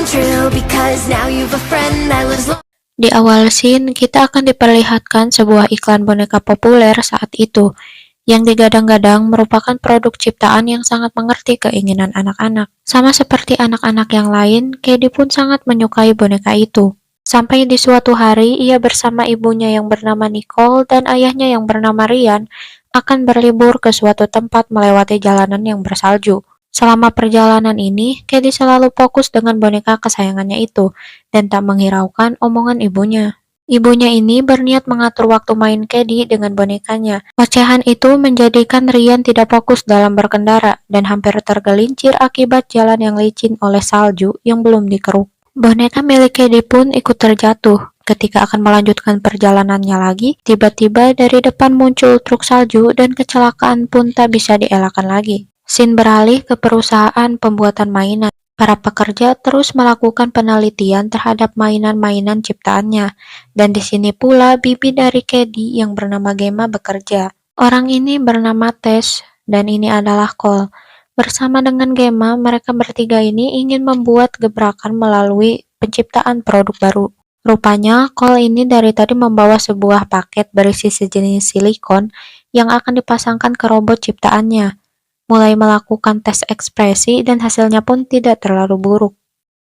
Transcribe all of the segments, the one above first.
true because now you've a friend that lives. Di awal scene, kita akan diperlihatkan sebuah iklan boneka populer saat itu, yang digadang-gadang merupakan produk ciptaan yang sangat mengerti keinginan anak-anak. Sama seperti anak-anak yang lain, Kedi pun sangat menyukai boneka itu. Sampai di suatu hari, ia bersama ibunya yang bernama Nicole dan ayahnya yang bernama Ryan akan berlibur ke suatu tempat melewati jalanan yang bersalju. Selama perjalanan ini, Kedi selalu fokus dengan boneka kesayangannya itu dan tak menghiraukan omongan ibunya. Ibunya ini berniat mengatur waktu main Kedi dengan bonekanya. Ocehan itu menjadikan Ryan tidak fokus dalam berkendara dan hampir tergelincir akibat jalan yang licin oleh salju yang belum dikeruk. Boneka milik Kedi pun ikut terjatuh. Ketika akan melanjutkan perjalanannya lagi, tiba-tiba dari depan muncul truk salju dan kecelakaan pun tak bisa dielakkan lagi. Scene beralih ke perusahaan pembuatan mainan. Para pekerja terus melakukan penelitian terhadap mainan-mainan ciptaannya, dan di sini pula bibi dari Kedi yang bernama Gemma bekerja. Orang ini bernama Tess, dan ini adalah Cole. Bersama dengan Gemma, mereka bertiga ini ingin membuat gebrakan melalui penciptaan produk baru. Rupanya, Cole ini dari tadi membawa sebuah paket berisi sejenis silikon yang akan dipasangkan ke robot ciptaannya. Mulai melakukan tes ekspresi dan hasilnya pun tidak terlalu buruk.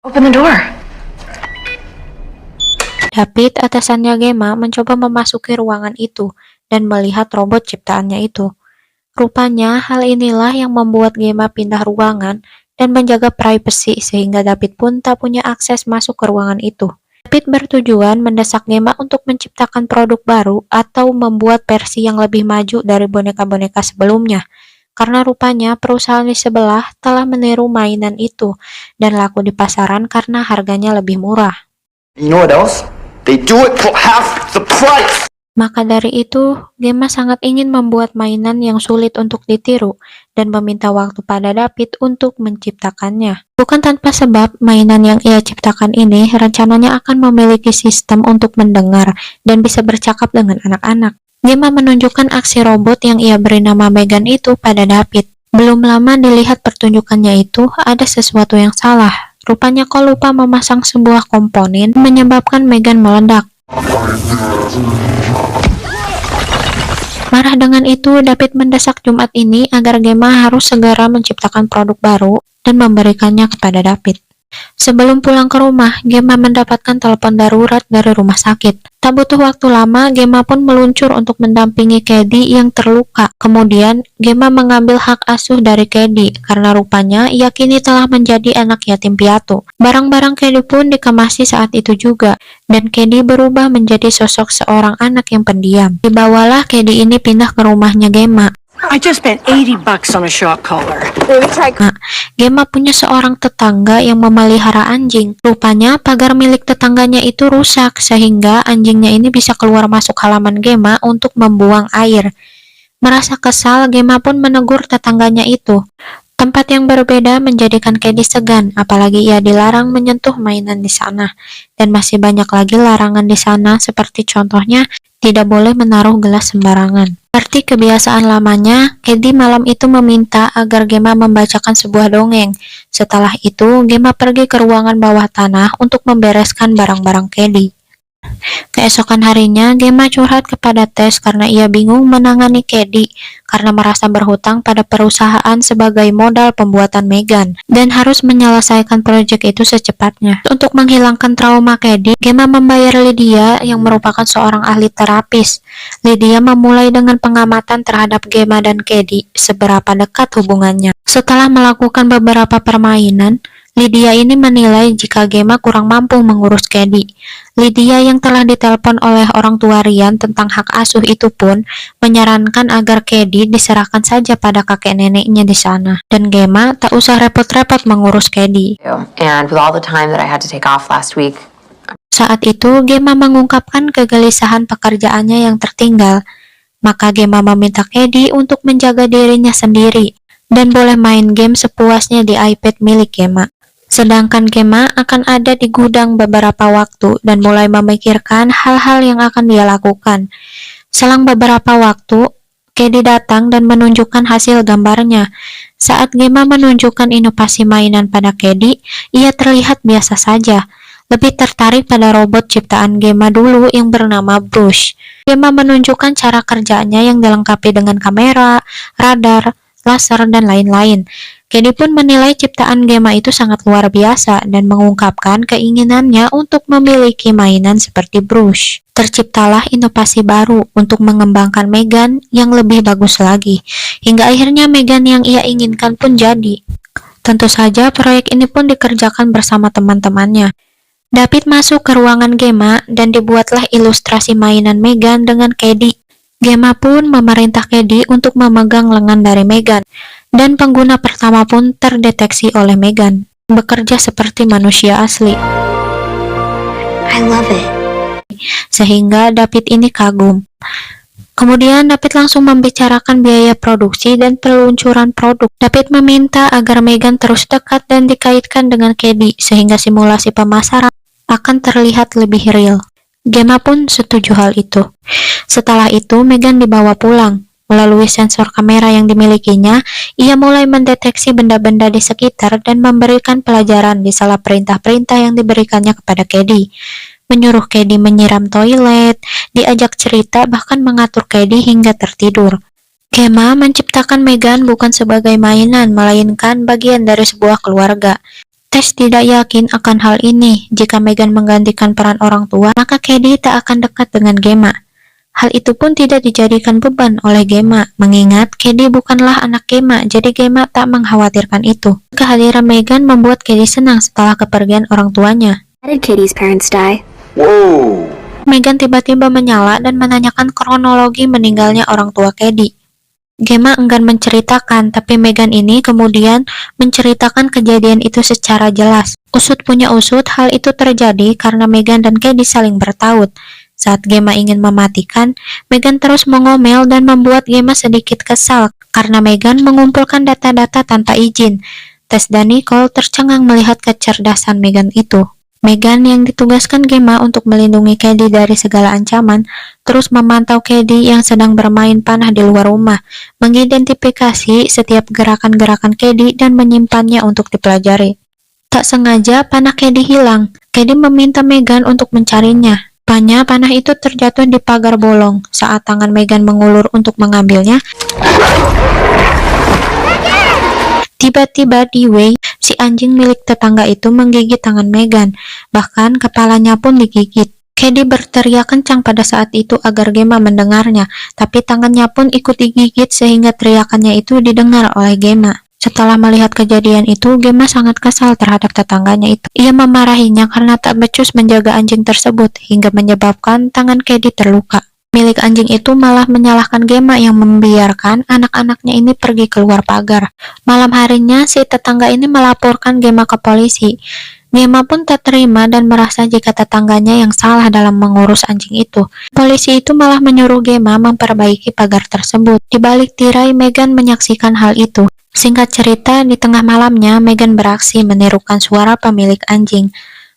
Open the door. David, atasannya Gemma, mencoba memasuki ruangan itu dan melihat robot ciptaannya itu. Rupanya hal inilah yang membuat Gemma pindah ruangan dan menjaga privasi sehingga David pun tak punya akses masuk ke ruangan itu. David bertujuan mendesak Gemma untuk menciptakan produk baru atau membuat versi yang lebih maju dari boneka-boneka sebelumnya. Karena rupanya perusahaan di sebelah telah meniru mainan itu dan laku di pasaran karena harganya lebih murah. You know what else? They do it for half the price! Maka dari itu, Gemma sangat ingin membuat mainan yang sulit untuk ditiru dan meminta waktu pada David untuk menciptakannya. Bukan tanpa sebab, mainan yang ia ciptakan ini rencananya akan memiliki sistem untuk mendengar dan bisa bercakap dengan anak-anak. Gemma menunjukkan aksi robot yang ia beri nama Megan itu pada David. Belum lama dilihat pertunjukannya itu, ada sesuatu yang salah. Rupanya Cole lupa memasang sebuah komponen menyebabkan Megan meledak. Marah dengan itu, David mendesak Jumat ini agar Gemma harus segera menciptakan produk baru dan memberikannya kepada David. Sebelum pulang ke rumah, Gemma mendapatkan telepon darurat dari rumah sakit. Tak butuh waktu lama, Gemma pun meluncur untuk mendampingi Kedi yang terluka. Kemudian, Gemma mengambil hak asuh dari Kedi, karena rupanya ia kini telah menjadi anak yatim piatu. Barang-barang Kedi pun dikemasi saat itu juga, dan Kedi berubah menjadi sosok seorang anak yang pendiam. Dibawalah Kedi ini pindah ke rumahnya Gemma. I just spent $80 on a shock collar. Gemma punya seorang tetangga yang memelihara anjing. Rupanya pagar milik tetangganya itu rusak sehingga anjingnya ini bisa keluar masuk halaman Gemma untuk membuang air. Merasa kesal, Gemma pun menegur tetangganya itu. Tempat yang berbeda menjadikan Kedi segan, apalagi ia dilarang menyentuh mainan di sana. Dan masih banyak lagi larangan di sana, seperti contohnya tidak boleh menaruh gelas sembarangan. Seperti kebiasaan lamanya, Kedi malam itu meminta agar Gemma membacakan sebuah dongeng. Setelah itu, Gemma pergi ke ruangan bawah tanah untuk membereskan barang-barang Kedi. Keesokan harinya, Gemma curhat kepada Tess karena ia bingung menangani Kedi karena merasa berhutang pada perusahaan sebagai modal pembuatan Megan dan harus menyelesaikan proyek itu secepatnya. Untuk menghilangkan trauma Kedi, Gemma membayar Lydia yang merupakan seorang ahli terapis. Lydia memulai dengan pengamatan terhadap Gemma dan Kedi, seberapa dekat hubungannya. Setelah melakukan beberapa permainan, Lydia ini menilai jika Gemma kurang mampu mengurus Kedi. Lydia yang telah ditelepon oleh orang tua Ryan tentang hak asuh itu pun menyarankan agar Kedi diserahkan saja pada kakek neneknya di sana. Dan Gemma tak usah repot-repot mengurus Kedi. And with all the time that I had to take off last week. Saat itu, Gemma mengungkapkan kegelisahan pekerjaannya yang tertinggal. Maka Gemma meminta Kedi untuk menjaga dirinya sendiri dan boleh main game sepuasnya di iPad milik Gemma. Sedangkan Gemma akan ada di gudang beberapa waktu dan mulai memikirkan hal-hal yang akan dia lakukan. Selang beberapa waktu, Kedi datang dan menunjukkan hasil gambarnya. Saat Gemma menunjukkan inovasi mainan pada Kedi, ia terlihat biasa saja. Lebih tertarik pada robot ciptaan Gemma dulu yang bernama Brush. Gemma menunjukkan cara kerjanya yang dilengkapi dengan kamera, radar, laser, dan lain-lain. Kedi pun menilai ciptaan Gemma itu sangat luar biasa dan mengungkapkan keinginannya untuk memiliki mainan seperti Brush. Terciptalah inovasi baru untuk mengembangkan Megan yang lebih bagus lagi, hingga akhirnya Megan yang ia inginkan pun jadi. Tentu saja proyek ini pun dikerjakan bersama teman-temannya. David masuk ke ruangan Gemma dan dibuatlah ilustrasi mainan Megan dengan Kedi. Gemma pun memerintah Kedi untuk memegang lengan dari Megan, dan pengguna pertama pun terdeteksi oleh Megan, bekerja seperti manusia asli. I love it. Sehingga David ini kagum. Kemudian David langsung membicarakan biaya produksi dan peluncuran produk. David meminta agar Megan terus dekat dan dikaitkan dengan Kedi, sehingga simulasi pemasaran akan terlihat lebih real. Gemma pun setuju hal itu. Setelah itu, Megan dibawa pulang. Melalui sensor kamera yang dimilikinya, ia mulai mendeteksi benda-benda di sekitar dan memberikan pelajaran di salah perintah-perintah yang diberikannya kepada Kedi. Menyuruh Kedi menyiram toilet, diajak cerita, bahkan mengatur Kedi hingga tertidur. Gemma menciptakan Megan bukan sebagai mainan, melainkan bagian dari sebuah keluarga. Tess tidak yakin akan hal ini. Jika Megan menggantikan peran orang tua, maka Kedi tak akan dekat dengan Gemma. Hal itu pun tidak dijadikan beban oleh Gemma, mengingat Kedi bukanlah anak Gemma, jadi Gemma tak mengkhawatirkan itu. Kehadiran Megan membuat Kedi senang setelah kepergian orang tuanya. How did Katie's parents die? Whoa! Megan tiba-tiba menyala dan menanyakan kronologi meninggalnya orang tua Kedi. Gemma enggan menceritakan, tapi Megan ini kemudian menceritakan kejadian itu secara jelas. Usut punya usut, hal itu terjadi karena Megan dan Kedi saling bertaut. Saat Gemma ingin mematikan, Megan terus mengomel dan membuat Gemma sedikit kesal karena Megan mengumpulkan data-data tanpa izin. Tess dan Nicole tercengang melihat kecerdasan Megan itu. Megan yang ditugaskan Gemma untuk melindungi Kedi dari segala ancaman, terus memantau Kedi yang sedang bermain panah di luar rumah, mengidentifikasi setiap gerakan-gerakan Kedi dan menyimpannya untuk dipelajari. Tak sengaja panah Kedi hilang. Kedi meminta Megan untuk mencarinya. Rupanya panah itu terjatuh di pagar bolong. Saat tangan Megan mengulur untuk mengambilnya, tiba-tiba di Wei, si anjing milik tetangga itu menggigit tangan Megan, bahkan kepalanya pun digigit. Kedi berteriak kencang pada saat itu agar Gemma mendengarnya, tapi tangannya pun ikut digigit sehingga teriakannya itu didengar oleh Gemma. Setelah melihat kejadian itu, Gemma sangat kesal terhadap tetangganya itu. Ia memarahinya karena tak becus menjaga anjing tersebut, hingga menyebabkan tangan Kedi terluka. Milik anjing itu malah menyalahkan Gemma yang membiarkan anak-anaknya ini pergi keluar pagar. Malam harinya, si tetangga ini melaporkan Gemma ke polisi. Gemma pun tak terima dan merasa jika tetangganya yang salah dalam mengurus anjing itu. Polisi itu malah menyuruh Gemma memperbaiki pagar tersebut. Di balik tirai, Megan menyaksikan hal itu. Singkat cerita, di tengah malamnya, Megan beraksi menirukan suara pemilik anjing.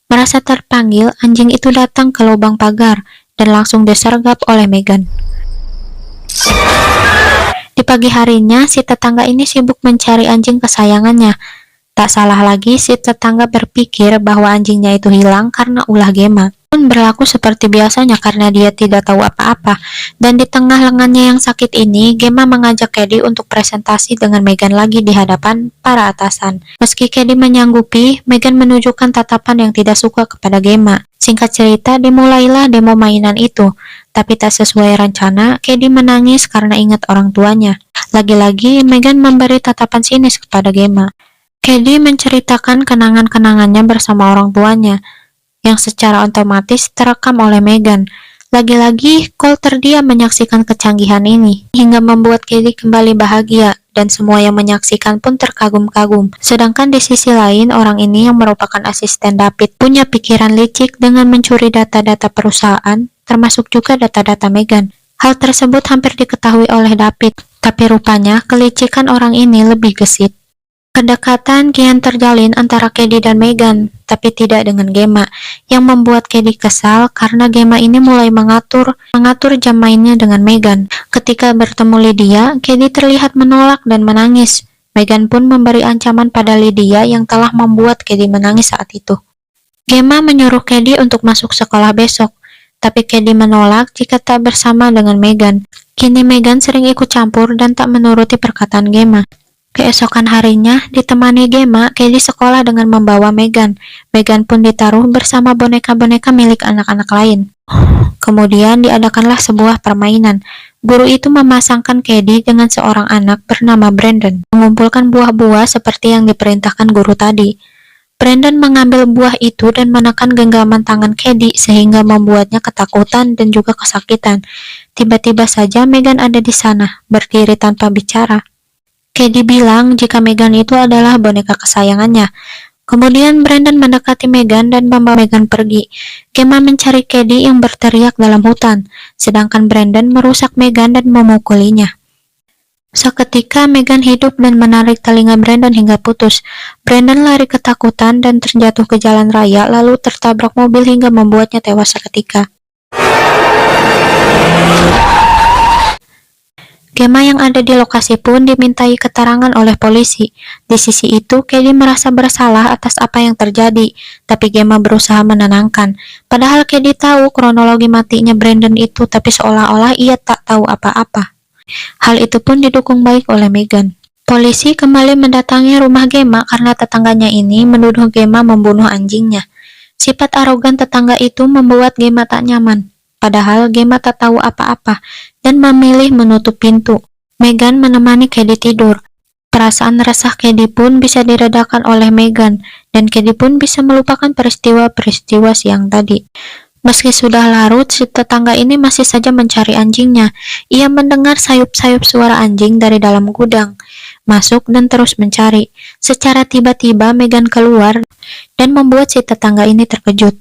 Merasa terpanggil, anjing itu datang ke lubang pagar dan langsung disergap oleh Megan. Di pagi harinya, si tetangga ini sibuk mencari anjing kesayangannya. Tak salah lagi, si tetangga berpikir bahwa anjingnya itu hilang karena ulah Gemma. Pun berlaku seperti biasanya karena dia tidak tahu apa-apa. Dan di tengah lengannya yang sakit ini, Gemma mengajak Kedi untuk presentasi dengan Megan lagi di hadapan para atasan. Meski Kedi menyanggupi, Megan menunjukkan tatapan yang tidak suka kepada Gemma. Singkat cerita, dimulailah demo mainan itu. Tapi tak sesuai rencana, Kedi menangis karena ingat orang tuanya. Lagi-lagi, Megan memberi tatapan sinis kepada Gemma. Kedi menceritakan kenangan-kenangannya bersama orang tuanya, yang secara otomatis terekam oleh Megan. Lagi-lagi, Cole terdiam menyaksikan kecanggihan ini, hingga membuat Kedi kembali bahagia, dan semua yang menyaksikan pun terkagum-kagum. Sedangkan di sisi lain, orang ini yang merupakan asisten David punya pikiran licik dengan mencuri data-data perusahaan, termasuk juga data-data Megan. Hal tersebut hampir diketahui oleh David, tapi rupanya kelicikan orang ini lebih gesit. Kedekatan kian terjalin antara Kedi dan Megan, tapi tidak dengan Gemma, yang membuat Kedi kesal karena Gemma ini mulai mengatur jam mainnya dengan Megan. Ketika bertemu Lydia, Kedi terlihat menolak dan menangis. Megan pun memberi ancaman pada Lydia yang telah membuat Kedi menangis saat itu. Gemma menyuruh Kedi untuk masuk sekolah besok, tapi Kedi menolak jika tak bersama dengan Megan. Kini Megan sering ikut campur dan tak menuruti perkataan Gemma. Keesokan harinya, ditemani Gemma, Kedi sekolah dengan membawa Megan. Megan pun ditaruh bersama boneka-boneka milik anak-anak lain. Kemudian diadakanlah sebuah permainan. Guru itu memasangkan Kedi dengan seorang anak bernama Brandon, mengumpulkan buah-buah seperti yang diperintahkan guru tadi. Brandon mengambil buah itu dan menekan genggaman tangan Kedi sehingga membuatnya ketakutan dan juga kesakitan. Tiba-tiba saja Megan ada di sana, berdiri tanpa bicara. Kedi bilang jika Megan itu adalah boneka kesayangannya. Kemudian Brandon mendekati Megan dan membawa Megan pergi. Gemma mencari Kedi yang berteriak dalam hutan, sedangkan Brandon merusak Megan dan memukulinya. Seketika Megan hidup dan menarik telinga Brandon hingga putus. Brandon lari ketakutan dan terjatuh ke jalan raya lalu tertabrak mobil hingga membuatnya tewas seketika. Gemma yang ada di lokasi pun dimintai keterangan oleh polisi. Di sisi itu, Kedi merasa bersalah atas apa yang terjadi, tapi Gemma berusaha menenangkan. Padahal Kedi tahu kronologi matinya Brandon itu, tapi seolah-olah ia tak tahu apa-apa. Hal itu pun didukung baik oleh Megan. Polisi kembali mendatangi rumah Gemma karena tetangganya ini menuduh Gemma membunuh anjingnya. Sifat arogan tetangga itu membuat Gemma tak nyaman. Padahal Gemma tak tahu apa-apa dan memilih menutup pintu. Megan menemani Kedi tidur. Perasaan resah Kedi pun bisa diredakan oleh Megan, dan Kedi pun bisa melupakan peristiwa-peristiwa siang tadi. Meski sudah larut, si tetangga ini masih saja mencari anjingnya. Ia mendengar sayup-sayup suara anjing dari dalam gudang, masuk dan terus mencari. Secara tiba-tiba Megan keluar dan membuat si tetangga ini terkejut.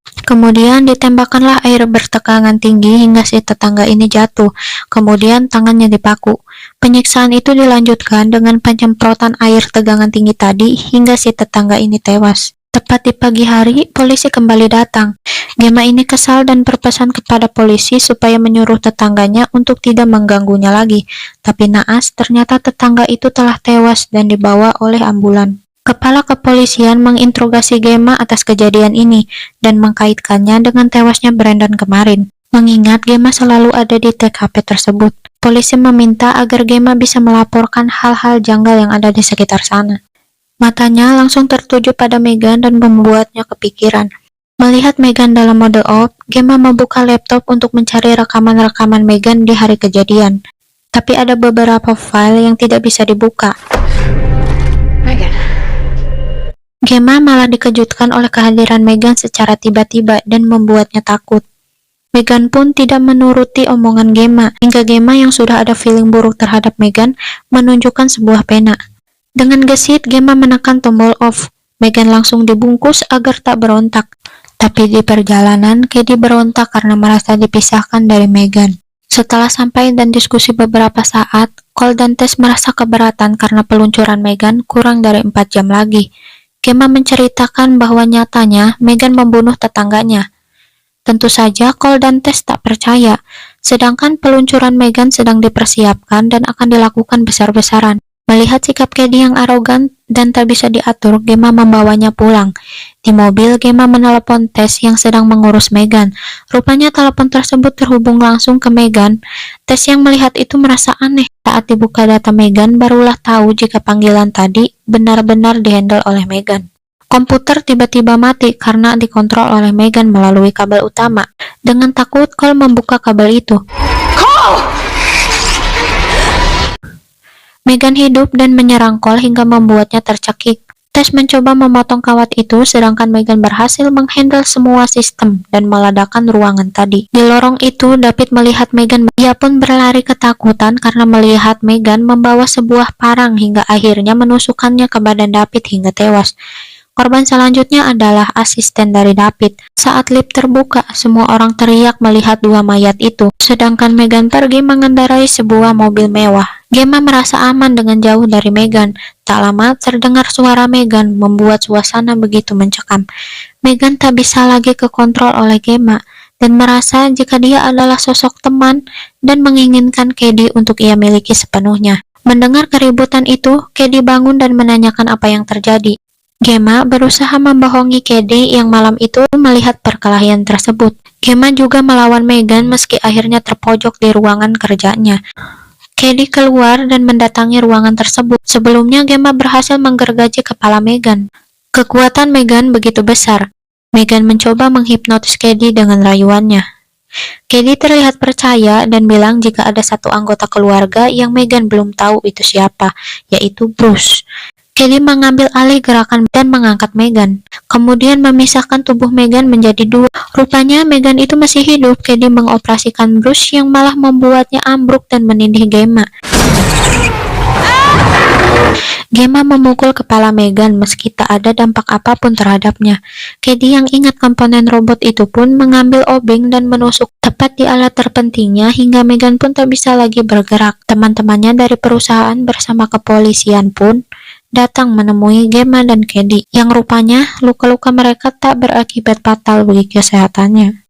Kemudian ditembakkanlah air bertekanan tinggi hingga si tetangga ini jatuh. Kemudian tangannya dipaku. Penyiksaan itu dilanjutkan dengan penyemprotan air tegangan tinggi tadi hingga si tetangga ini tewas. Tepat di pagi hari, polisi kembali datang. Gemma ini kesal dan berpesan kepada polisi supaya menyuruh tetangganya untuk tidak mengganggunya lagi. Tapi naas, ternyata tetangga itu telah tewas dan dibawa oleh ambulan. Kepala kepolisian menginterogasi Gemma atas kejadian ini dan mengkaitkannya dengan tewasnya Brandon kemarin. Mengingat Gemma selalu ada di TKP tersebut, polisi meminta agar Gemma bisa melaporkan hal-hal janggal yang ada di sekitar sana. Matanya langsung tertuju pada Megan dan membuatnya kepikiran. Melihat Megan dalam mode off, Gemma membuka laptop untuk mencari rekaman-rekaman Megan di hari kejadian. Tapi ada beberapa file yang tidak bisa dibuka. Megan. Gemma malah dikejutkan oleh kehadiran Megan secara tiba-tiba dan membuatnya takut. Megan pun tidak menuruti omongan Gemma, hingga Gemma yang sudah ada feeling buruk terhadap Megan menunjukkan sebuah pena. Dengan gesit, Gemma menekan tombol off. Megan langsung dibungkus agar tak berontak. Tapi di perjalanan, Kedi berontak karena merasa dipisahkan dari Megan. Setelah sampai dan diskusi beberapa saat, Cole dan Tess merasa keberatan karena peluncuran Megan kurang dari 4 jam lagi. Gemma menceritakan bahwa nyatanya Megan membunuh tetangganya. Tentu saja Cole dan Tess tak percaya, sedangkan peluncuran Megan sedang dipersiapkan dan akan dilakukan besar-besaran. Melihat sikap Kedi yang arogan dan tak bisa diatur, Gemma membawanya pulang. Di mobil, Gemma menelepon Tess yang sedang mengurus Megan. Rupanya telepon tersebut terhubung langsung ke Megan. Tess yang melihat itu merasa aneh. Saat dibuka data Megan, barulah tahu jika panggilan tadi benar-benar dihandle oleh Megan. Komputer tiba-tiba mati karena dikontrol oleh Megan melalui kabel utama. Dengan takut, Cole membuka kabel itu. Megan hidup dan menyerang Cole hingga membuatnya tercekik. Tess mencoba memotong kawat itu, sedangkan Megan berhasil menghandle semua sistem dan meledakkan ruangan tadi. Di lorong itu, David melihat Megan. Ia pun berlari ketakutan karena melihat Megan membawa sebuah parang hingga akhirnya menusukkannya ke badan David hingga tewas. Korban selanjutnya adalah asisten dari David. Saat lift terbuka, semua orang teriak melihat dua mayat itu, sedangkan Megan pergi mengendarai sebuah mobil mewah. Gemma merasa aman dengan jauh dari Megan. Tak lama terdengar suara Megan membuat suasana begitu mencekam. Megan tak bisa lagi kekontrol oleh Gemma dan merasa jika dia adalah sosok teman dan menginginkan Cady untuk ia miliki sepenuhnya. Mendengar keributan itu, Cady bangun dan menanyakan apa yang terjadi. Gemma berusaha membohongi Cady yang malam itu melihat perkelahian tersebut. Gemma juga melawan Megan meski akhirnya terpojok di ruangan kerjanya. Cady keluar dan mendatangi ruangan tersebut. Sebelumnya, Gemma berhasil menggergaji kepala Megan. Kekuatan Megan begitu besar. Megan mencoba menghipnotis Cady dengan rayuannya. Cady terlihat percaya dan bilang jika ada satu anggota keluarga yang Megan belum tahu itu siapa, yaitu Bruce. Cady mengambil alih gerakan dan mengangkat Megan, kemudian memisahkan tubuh Megan menjadi dua. Rupanya Megan itu masih hidup. Cady mengoperasikan Bruce yang malah membuatnya ambruk dan menindih Gemma. Gemma memukul kepala Megan meski tak ada dampak apapun terhadapnya. Cady yang ingat komponen robot itu pun mengambil obeng dan menusuk tepat di alat terpentingnya hingga Megan pun tak bisa lagi bergerak. Teman-temannya dari perusahaan bersama kepolisian pun datang menemui Gemma dan Cady, yang rupanya luka-luka mereka tak berakibat fatal bagi kesehatannya.